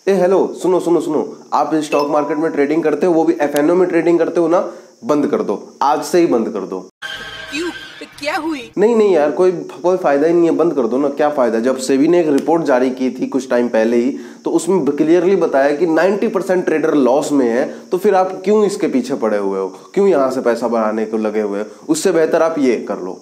ए hello, सुनो सुनो सुनो, आप स्टॉक मार्केट में ट्रेडिंग करते हो, वो भी एफएनओ में ट्रेडिंग करते हो ना, बंद कर दो, आज से ही बंद कर दो। क्यों? क्या हुई? नहीं नहीं यार, कोई फायदा ही नहीं है, बंद कर दो ना। क्या फायदा? जब सेबी ने एक रिपोर्ट जारी की थी कुछ टाइम पहले ही, तो उसमें क्लियरली बताया कि 90% ट्रेडर लॉस में है। तो फिर आप क्यों इसके पीछे पड़े हुए हो, क्यों यहाँ से पैसा बढ़ाने को लगे हुए हो? उससे बेहतर आप ये कर लो।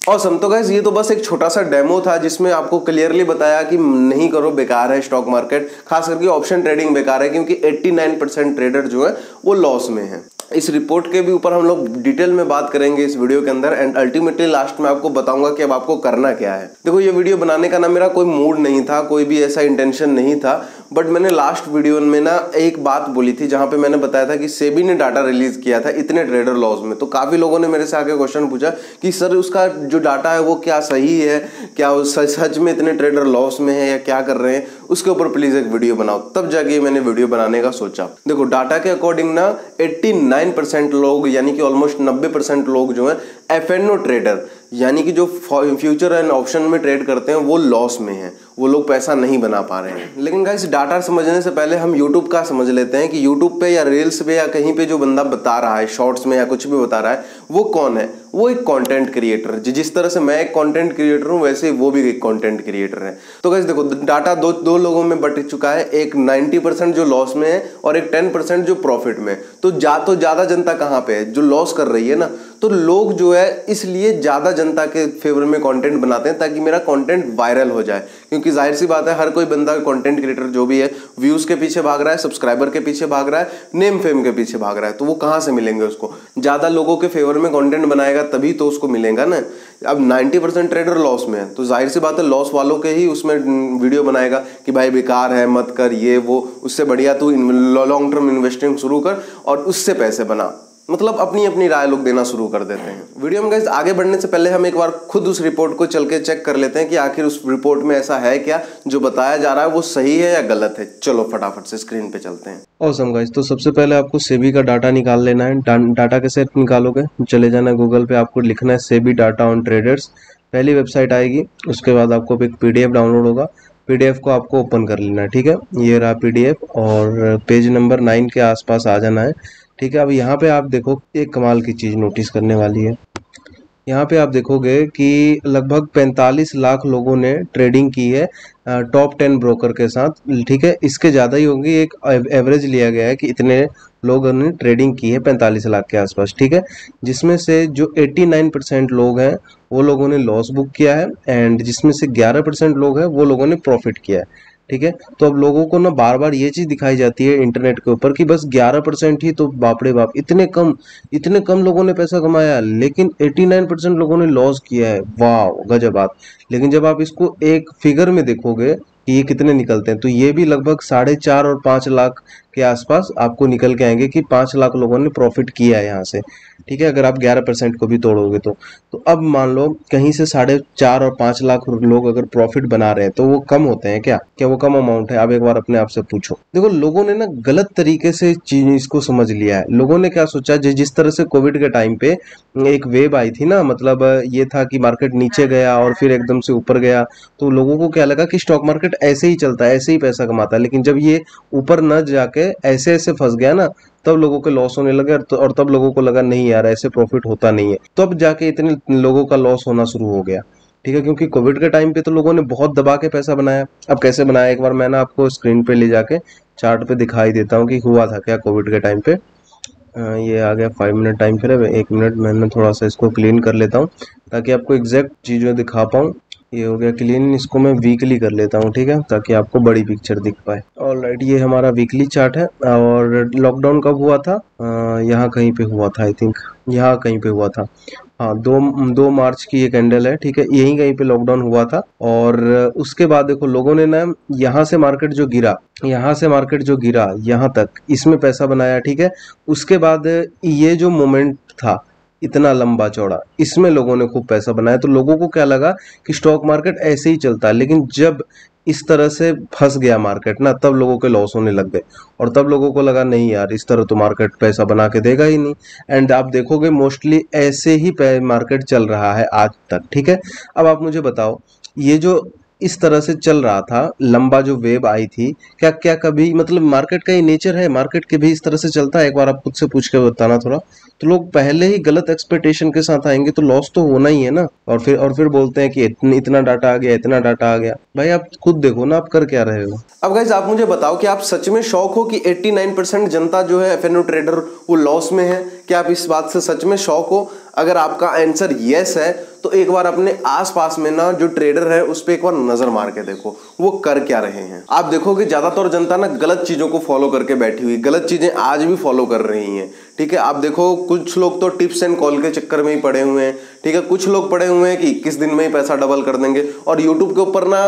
और तो गाइस, ये तो बस एक छोटा सा डेमो था जिसमें आपको क्लियरली बताया कि नहीं करो, बेकार है स्टॉक मार्केट। खास करके ऑप्शन ट्रेडिंग बेकार है, क्योंकि 89% ट्रेडर जो है वो लॉस में है। इस रिपोर्ट के भी ऊपर हम लोग डिटेल में बात करेंगे इस वीडियो के अंदर, एंड अल्टीमेटली लास्ट में आपको बताऊंगा कि अब आपको करना क्या है। देखो, ये वीडियो बनाने का ना मेरा कोई मूड नहीं था, कोई भी ऐसा इंटेंशन नहीं था, बट मैंने लास्ट वीडियो में ना एक बात बोली थी जहां पे मैंने बताया था कि सेबी ने डाटा रिलीज किया था इतने ट्रेडर लॉस में। तो काफी लोगों ने मेरे से आके क्वेश्चन पूछा कि सर उसका जो डाटा है वो क्या सही है, क्या सच में इतने ट्रेडर लॉस में है या क्या कर रहे हैं, उसके ऊपर प्लीज एक वीडियो बनाओ। तब जाके मैंने वीडियो बनाने का सोचा। देखो, डाटा के अकॉर्डिंग ना 89% लोग, यानी कि ऑलमोस्ट 90% लोग जो है एफएनओ ट्रेडर, यानी कि जो फ्यूचर एंड ऑप्शन में ट्रेड करते हैं, वो लॉस में हैं, वो लोग पैसा नहीं बना पा रहे हैं। लेकिन गाइस, डाटा समझने से पहले हम यूट्यूब का समझ लेते हैं कि यूट्यूब पे या रील्स पे या कहीं पे जो बंदा बता रहा है, शॉर्ट्स में या कुछ भी बता रहा है, वो कौन है? वो एक कंटेंट क्रिएटर। जिस तरह से मैं एक कंटेंट क्रिएटर हूं, वैसे वो भी एक कंटेंट क्रिएटर है। तो गाइस देखो, डाटा दो लोगों में बट चुका है, एक 90% जो लॉस में है और एक 10% जो प्रॉफिट में। तो ज्यादा जनता कहाँ पे है? जो लॉस कर रही है ना। तो लोग जो है इसलिए ज्यादा जनता के फेवर में कंटेंट बनाते हैं ताकि मेरा कंटेंट वायरल हो जाए, क्योंकि जाहिर सी बात है हर कोई बंदा कंटेंट क्रिएटर जो भी है व्यूज के पीछे भाग रहा है, सब्सक्राइबर के पीछे भाग रहा है, नेम फेम के पीछे भाग रहा है। तो वो कहाँ से मिलेंगे उसको? ज्यादा लोगों के फेवर में कंटेंट बनाएगा तभी तो उसको मिलेगा ना। अब 90% ट्रेडर लॉस में है, तो जाहिर सी बात है लॉस वालों के ही उसमें वीडियो बनाएगा कि भाई बेकार है, मत कर ये वो, उससे बढ़िया तू लॉन्ग टर्म इन्वेस्टिंग शुरू कर और उससे पैसे बना। मतलब अपनी अपनी राय लोग देना शुरू कर देते हैं। वीडियो में गाइस आगे बढ़ने से पहले हम एक बार खुद उस रिपोर्ट को चल के चेक कर लेते हैं कि आखिर उस रिपोर्ट में ऐसा है क्या, जो बताया जा रहा है वो सही है या गलत है। चलो फटाफट से स्क्रीन पे चलते हैं। ऑसम गाइस, तो सबसे पहले आपको सेबी का डाटा निकाल लेना है। डाटा कैसे निकालोगे? चले जाना गूगल पे, आपको लिखना है सेबी डाटा ऑन ट्रेडर्स। पहली वेबसाइट आएगी, उसके बाद आपको एक पीडीएफ डाउनलोड होगा। पीडीएफ को आपको ओपन कर लेना है, ठीक है। ये रहा पीडीएफ और पेज नंबर 9 के आसपास आ जाना है, ठीक है। अब यहाँ पे आप देखो, एक कमाल की चीज नोटिस करने वाली है। यहाँ पे आप देखोगे कि लगभग 45 लाख लोगों ने ट्रेडिंग की है टॉप 10 ब्रोकर के साथ, ठीक है। इसके ज़्यादा ही होंगी, एक एवरेज लिया गया है कि इतने लोगों ने ट्रेडिंग की है 45 लाख के आसपास, ठीक है। जिसमें से जो 89% लोग हैं वो लोगों ने लॉस बुक किया है, एंड जिसमें से 11% लोग हैं वो लोगों ने प्रॉफिट किया है, ठीक है। तो अब लोगों को ना बार बार ये चीज दिखाई जाती है इंटरनेट के ऊपर कि बस 11% ही, तो बाप रे बाप, इतने कम लोगों ने पैसा कमाया, लेकिन 89% लोगों ने लॉस किया है। वाह, गजब बात। लेकिन जब आप इसको एक फिगर में देखोगे कि ये कितने निकलते हैं, तो ये भी लगभग 4.5 और 5 लाख के आसपास आपको निकल के आएंगे कि 5 लाख लोगों ने प्रॉफिट किया है यहाँ से, ठीक है। अगर आप 11% को भी तोड़ोगे तो अब मान लो कहीं से 4.5 और 5 लाख लोग अगर प्रॉफिट बना रहे हैं, तो वो कम होते हैं क्या वो कम अमाउंट है? आप एक बार अपने आप से पूछो। देखो, लोगों ने ना गलत तरीके से चीज इसको समझ लिया है। लोगों ने क्या सोचा, जिस तरह से कोविड के टाइम पे एक वेव आई थी ना, मतलब ये था कि मार्केट नीचे गया और फिर एकदम से ऊपर गया, तो लोगों को क्या लगा कि स्टॉक मार्केट ऐसे ही चलता है, ऐसे ही पैसा कमाता है। लेकिन जब ये ऊपर न जाके ऐसे ऐसे फंस गया ना, तब लोगों के लॉस होने लगे, और तब लोगों को लगा नहीं यार, ऐसे प्रॉफिट होता नहीं है। तब जाके इतने लोगों का लॉस होना शुरू हो गया, ठीक है। क्योंकि कोविड के टाइम पे तो लोगों ने बहुत दबा के पैसा बनाया। अब कैसे बनाया, एक बार मैं ना आपको स्क्रीन पे ले जाके चार्ट पे दिखाई देता हूँ कि हुआ था क्या कोविड के टाइम पे। ये आ गया 5 मिनट टाइम फ्रेम। 1 मिनट मैंने थोड़ा सा इसको क्लीन कर लेता हूँ ताकि आपको एग्जैक्ट चीज़ें दिखा पाऊँ। ये हो गया क्लीन, इसको मैं वीकली कर लेता हूँ, ठीक है, ताकि आपको बड़ी पिक्चर दिख पाए। ऑलराइट, ये हमारा वीकली चार्ट है। और लॉकडाउन कब हुआ था? यहाँ कहीं पे हुआ था, आई थिंक यहाँ कहीं पे हुआ था। हाँ, 2 मार्च की ये कैंडल है, ठीक है, यहीं कहीं पे लॉकडाउन हुआ था। और उसके बाद देखो, लोगों ने ना यहाँ से मार्केट जो गिरा, यहाँ तक इसमें पैसा बनाया, ठीक है। उसके बाद ये जो मोमेंट था इतना लंबा चौड़ा, इसमें लोगों ने खूब पैसा बनाया। तो लोगों को क्या लगा कि स्टॉक मार्केट ऐसे ही चलता है, लेकिन जब इस तरह से फंस गया मार्केट ना, तब लोगों के लॉस होने लग गए। और तब लोगों को लगा नहीं यार, इस तरह तो मार्केट पैसा बना के देगा ही नहीं। एंड आप देखोगे मोस्टली ऐसे ही मार्केट चल रहा है आज तक, ठीक है। अब आप मुझे बताओ, ये जो इस तरह से चल रहा था, लंबा जो वेव आई थी, क्या क्या कभी मतलब मार्केट का ही नेचर है, मार्केट के भी इस तरह से चलता है? एक बार आप खुद से पूछ के बताना थोड़ा। तो लोग पहले ही गलत एक्सपेक्टेशन के साथ आएंगे तो लॉस तो होना ही है ना। और फिर बोलते हैं कि इतना डाटा आ गया, इतना डाटा आ गया। भाई आप खुद देखो ना, आप कर क्या रहे हो। अब गाइस आप मुझे बताओ कि आप सच में शौक हो कि 89% जनता जो है एफएनओ ट्रेडर वो लॉस में है? क्या आप इस बात से सच में शौक हो? अगर आपका आंसर यस है तो एक बार अपने आसपास में ना जो ट्रेडर है उस पर एक बार नजर मार के देखो वो कर क्या रहे हैं। आप देखोगे ज्यादातर जनता ना गलत चीजों को फॉलो करके बैठी हुई, गलत चीजें आज भी फॉलो कर रही हैं। ठीक है, आप देखो कुछ लोग तो टिप्स एंड कॉल के चक्कर में ही पड़े हुए हैं। ठीक है, कुछ लोग पड़े हुए हैं कि 21 दिन में ही पैसा डबल कर देंगे। और यूट्यूब के ऊपर ना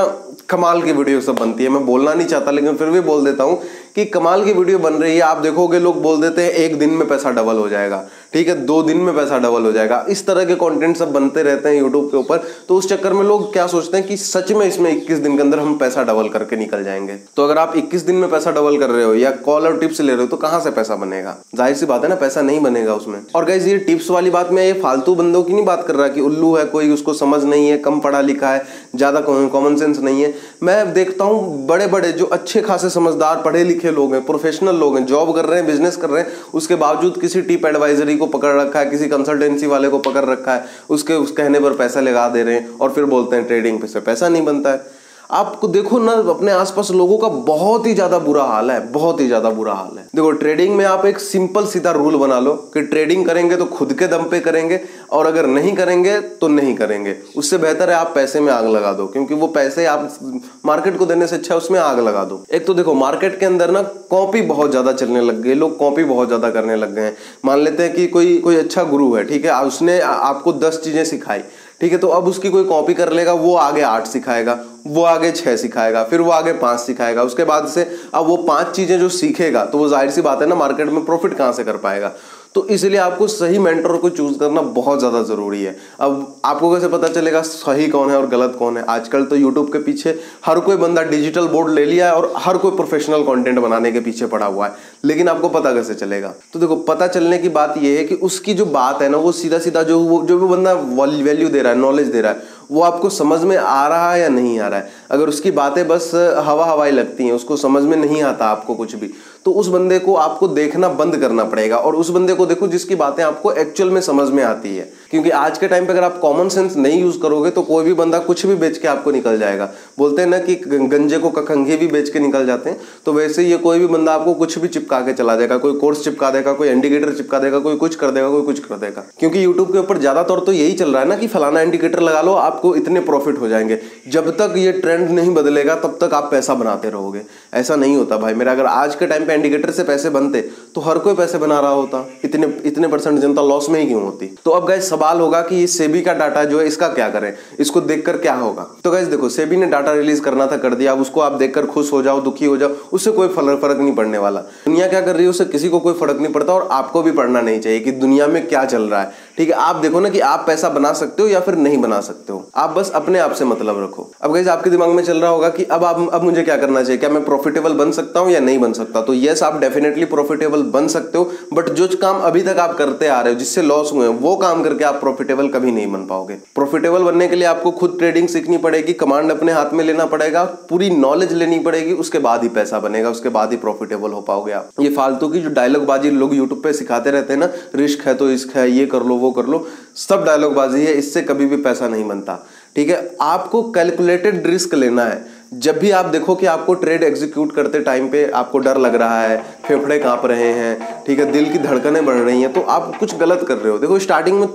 कमाल की वीडियो सब बनती है, मैं बोलना नहीं चाहता लेकिन फिर भी बोल देता हूं कि कमाल की वीडियो बन रही है। आप देखोगे लोग बोल देते हैं 1 दिन में पैसा डबल हो जाएगा, ठीक है, 2 दिन में पैसा डबल हो जाएगा। इस तरह के कंटेंट सब बनते रहते हैं यूट्यूब के ऊपर। तो उस चक्कर में लोग क्या सोचते हैं कि सच में इसमें 21 दिन के अंदर हम पैसा डबल करके निकल जाएंगे। तो अगर आप 21 दिन में पैसा डबल कर रहे हो या कॉल और टिप्स ले रहे हो तो कहां से पैसा बनेगा? जाहिर सी बात है ना, पैसा नहीं बनेगा उसमें। और गाइस ये टिप्स वाली बात में ये फालतू बंदों की नहीं बात कर रहा कि उल्लू है कोई, उसको समझ नहीं है, कम पढ़ा लिखा है, ज्यादा कॉमन सेंस नहीं है। मैं देखता हूँ बड़े बड़े जो अच्छे खासे समझदार पढ़े लिखे लोग हैं, प्रोफेशनल लोग हैं, जॉब कर रहे हैं, बिजनेस कर रहे हैं, उसके बावजूद किसी टिप एडवाइजरी को पकड़ रखा है, किसी कंसल्टेंसी वाले को पकड़ रखा है, उस कहने पर पैसा लगा दे रहे हैं और फिर बोलते हैं ट्रेडिंग पे से पैसा नहीं बनता है। आपको देखो ना अपने आसपास लोगों का बहुत ही ज्यादा बुरा हाल है, बहुत ही ज्यादा बुरा हाल है। देखो ट्रेडिंग में आप एक सिंपल सीधा रूल बना लो कि ट्रेडिंग करेंगे तो खुद के दम पे करेंगे और अगर नहीं करेंगे तो नहीं करेंगे। उससे बेहतर है आप पैसे में आग लगा दो, क्योंकि वो पैसे आप मार्केट को देने से अच्छा उसमें आग लगा दो। एक तो देखो मार्केट के अंदर ना कॉपी बहुत ज्यादा चलने लग गई, लोग कॉपी बहुत ज्यादा करने लग गए हैं। मान लेते हैं कि कोई अच्छा गुरु है, ठीक है, उसने आपको 10 चीजें सिखाई, ठीक है, तो अब उसकी कोई कॉपी कर लेगा, वो आगे 8 सिखाएगा, वो आगे 6 सिखाएगा, फिर वो आगे 5 सिखाएगा। उसके बाद से अब वो 5 चीजें जो सीखेगा तो वो जाहिर सी बात है ना मार्केट में प्रॉफिट कहां से कर पाएगा। तो इसलिए आपको सही मेंटर को चूज करना बहुत ज्यादा जरूरी है। अब आपको कैसे पता चलेगा सही कौन है और गलत कौन है? आजकल तो यूट्यूब के पीछे हर कोई बंदा डिजिटल बोर्ड ले लिया है और हर कोई प्रोफेशनल कंटेंट बनाने के पीछे पड़ा हुआ है, लेकिन आपको पता कैसे चलेगा? तो देखो पता चलने की बात यह है कि उसकी जो बात है ना वो सीधा सीधा जो भी बंदा वैल्यू दे रहा है, नॉलेज दे रहा है, वो आपको समझ में आ रहा है या नहीं आ रहा है। अगर उसकी बातें बस हवा हवाई लगती हैं, उसको समझ में नहीं आता आपको कुछ भी, तो उस बंदे को आपको देखना बंद करना पड़ेगा और उस बंदे को देखो जिसकी बातें आपको एक्चुअल में समझ में आती है। क्योंकि आज के टाइम पे अगर आप कॉमन सेंस नहीं यूज करोगे तो कोई भी बंदा कुछ भी बेच के आपको निकल जाएगा। बोलते हैं ना कि गंजे को कखंगे भी बेच के निकल जाते हैं, तो वैसे ये कोई भी बंदा आपको कुछ भी चिपका के चला जाएगा। कोई कोर्स चिपका देगा, कोई इंडिकेटर चिपका देगा, कोई कुछ कर देगा, कोई कुछ कर देगा। क्योंकि यूट्यूब के ऊपर ज्यादातर तो यही चल रहा है ना कि फलाना इंडिकेटर लगा लो आपको इतने प्रॉफिट हो जाएंगे। जब तक ये ट्रेंड नहीं बदलेगा तब तक आप पैसा बनाते रहोगे। ऐसा नहीं होता भाई मेरा। अगर आज के टाइम पे इंडिकेटर से पैसे बनते तो हर कोई पैसे बना रहा होता, इतने परसेंट जनता लॉस में ही क्यों होती? तो अब गाइस सवाल होगा कि ये सेबी का डाटा जो है इसका क्या करें, इसको देखकर क्या होगा? तो गाइस देखो सेबी ने डाटा रिलीज करना था, कर दिया। अब उसको आप देखकर खुश हो जाओ, दुखी हो जाओ, उससे कोई फर्क नहीं पड़ने वाला। दुनिया क्या कर रही है उससे किसी को कोई फर्क नहीं पड़ता और आपको भी पड़ना नहीं चाहिए कि दुनिया में क्या चल रहा है। ठीक है, आप देखो ना कि आप पैसा बना सकते हो या फिर नहीं बना सकते हो, आप बस अपने आप से मतलब रखो। अब गाइस आपके दिमाग में चल रहा होगा कि अब मुझे क्या करना चाहिए, क्या मैं प्रॉफिटेबल बन सकता हूं या नहीं बन सकता? तो यस आप डेफिनेटली प्रॉफिटेबल बन सकते हो, बट जो काम अभी तक आप करते आ रहे हो जिससे लॉस हुए हैं वो काम करके आप प्रॉफिटेबल कभी नहीं बन पाओगे। प्रॉफिटेबल बनने के लिए आपको खुद ट्रेडिंग सीखनी पड़ेगी, कमांड अपने हाथ में लेना पड़ेगा, पूरी नॉलेज लेनी पड़ेगी, उसके बाद ही पैसा बनेगा, उसके बाद ही प्रॉफिटेबल हो पाओगे आप। ये फालतू की जो डायलॉग बाजी लोग यूट्यूब पे सिखाते रहते हैं ना, रिस्क है तो इश्क है, ये कर लो वो कर लो, सब डायलॉग बाजी है, इससे कभी भी पैसा नहीं बनता। ठीक है, आपको कैलकुलेटेड रिस्क लेना है। जब भी आप देखो कि आपको ट्रेड एग्जीक्यूट करते टाइम पे आपको डर लग रहा है, फेफड़े कांप रहे हैं, ठीक है, दिल की धड़कनें बढ़ रही हैं, तो आप कुछ गलत कर रहे हो। देखो स्टार्टिंग में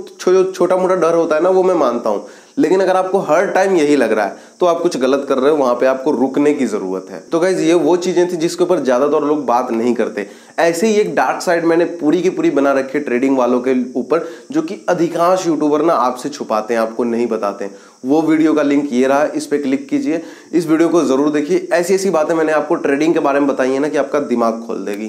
छोटा मोटा डर होता है ना, वो मैं मानता हूँ, लेकिन अगर आपको हर टाइम यही लग रहा है तो आप कुछ गलत कर रहे हो, वहां पे आपको रुकने की जरूरत है। तो गाइज ये वो चीजें थी जिसके ऊपर ज्यादातर लोग बात नहीं करते। ऐसे ही एक डार्क साइड मैंने पूरी की पूरी बना रखी है ट्रेडिंग वालों के ऊपर, जो कि अधिकांश यूट्यूबर ना आपसे छुपाते हैं, आपको नहीं बताते हैं। वो वीडियो का लिंक ये रहा, इस पे क्लिक कीजिए, इस वीडियो को जरूर देखिए। ऐसी ऐसी बातें मैंने आपको ट्रेडिंग के बारे में बताई है ना कि आपका दिमाग खोल देगी।